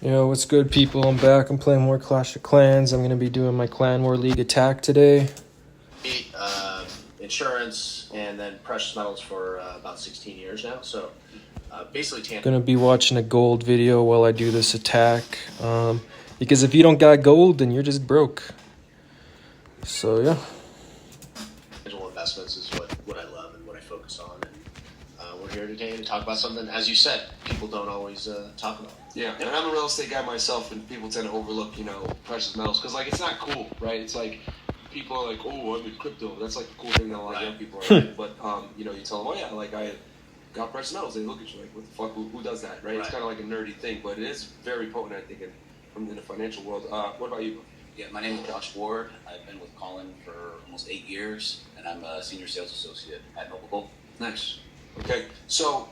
Yo, what's good, people? I'm back. I'm playing more Clash of Clans. I'm going to be doing my Clan War League attack today. Insurance and then precious metals for about 16 years now. So basically, Going to be watching a gold video while I do this attack. Because if you don't got gold, then you're just broke. So, yeah. Digital investments is what I love and what I focus on. And we're here today to talk about something, as you said, people don't always talk about. Yeah, and I'm a real estate guy myself, and people tend to overlook, precious metals because, it's not cool, right? It's like people are like, "Oh, I'm in crypto." That's like the cool thing that a lot of young people are. Right? But you tell them, "Oh yeah, I got precious metals." They look at you like, "What the fuck? Who does that?" Right? It's kind of like a nerdy thing, but it is very potent, I think, in the financial world. What about you? Yeah, my name is Josh Ward. I've been with Colin for almost 8 years, and I'm a senior sales associate at Noble Gold. Nice. Okay, so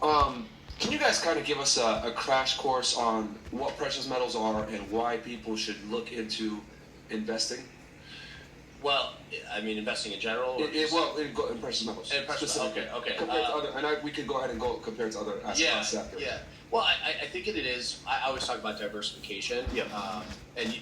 can you guys kind of give us a crash course on what precious metals are and why people should look into investing? Well, I mean, investing in general? In precious metals. In precious metals, okay. Compared to other, we could go ahead and go compared to other asset classes after. Yeah. Well, I think it is. I always talk about diversification. Yeah. And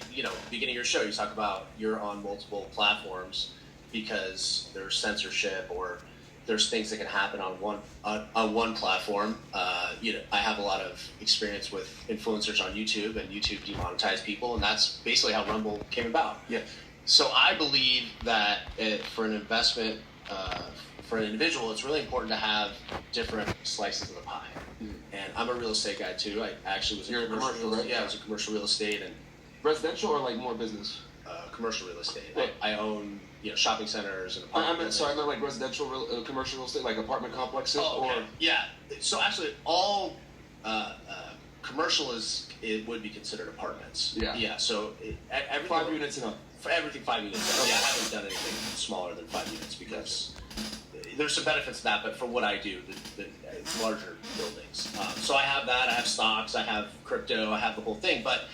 beginning of your show, you talk about you're on multiple platforms because there's censorship or there's things that can happen on one platform. I have a lot of experience with influencers on YouTube, and YouTube demonetized people, and that's basically how Rumble came about. Yeah. So I believe that for an investment, for an individual, it's really important to have different slices of the pie. Mm-hmm. And I'm a real estate guy too. I actually was in commercial, right? Yeah, I was in commercial real estate and residential or more business. Commercial real estate. I own shopping centers and apartments. I meant like residential, commercial real estate, like apartment complexes. Oh, okay. Yeah. So actually, all commercial it would be considered apartments. Yeah. Yeah. So everything 5 units and up. For everything 5 units. Yeah, I haven't done anything smaller than 5 units because there's some benefits to that. But for what I do, the larger buildings. So I have that. I have stocks. I have crypto. I have the whole thing. But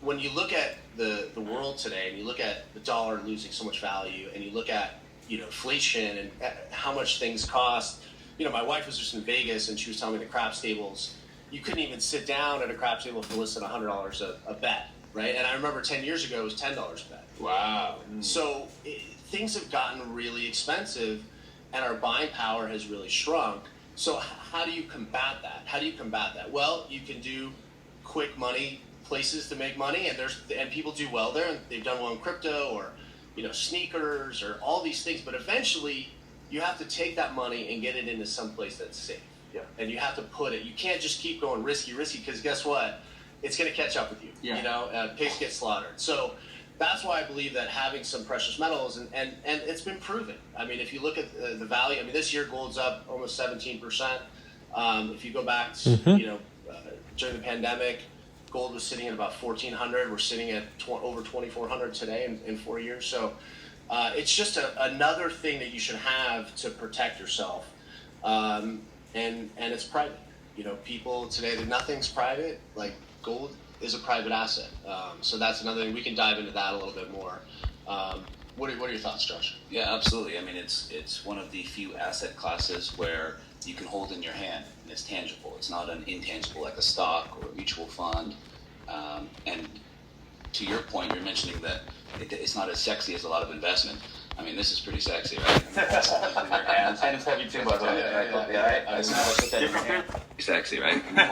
when you look at the world today, and you look at the dollar losing so much value, and you look at inflation and how much things cost. My wife was just in Vegas, and she was telling me the craps tables. You couldn't even sit down at a craps table for less than $100 a bet, right? And I remember 10 years ago it was $10 a bet. Wow. So things have gotten really expensive, and our buying power has really shrunk. So how do you combat that? Well, you can do quick money places to make money, and people do well there, and they've done well in crypto or sneakers or all these things. But eventually, you have to take that money and get it into some place that's safe. Yeah. And you have to put it. You can't just keep going risky because guess what? It's going to catch up with you. Yeah. Pigs get slaughtered. So that's why I believe that having some precious metals and it's been proven. I mean, if you look at the value, I mean, this year gold's up almost 17%. If you go back, during the pandemic, gold was sitting at about 1,400. We're sitting at over 2,400 today in 4 years. So it's just another thing that you should have to protect yourself. And it's private. People today, nothing's private. Like gold is a private asset. So that's another thing. We can dive into that a little bit more. What are your thoughts, Josh? Yeah, absolutely. I mean, it's one of the few asset classes where you can hold in your hand and it's tangible. It's not an intangible like a stock or a mutual fund. And to your point, you're mentioning that it's not as sexy as a lot of investment. I mean, this is pretty sexy, right? I mean, in your hands. And it's heavy too, by the way. Yeah, it's sexy, right?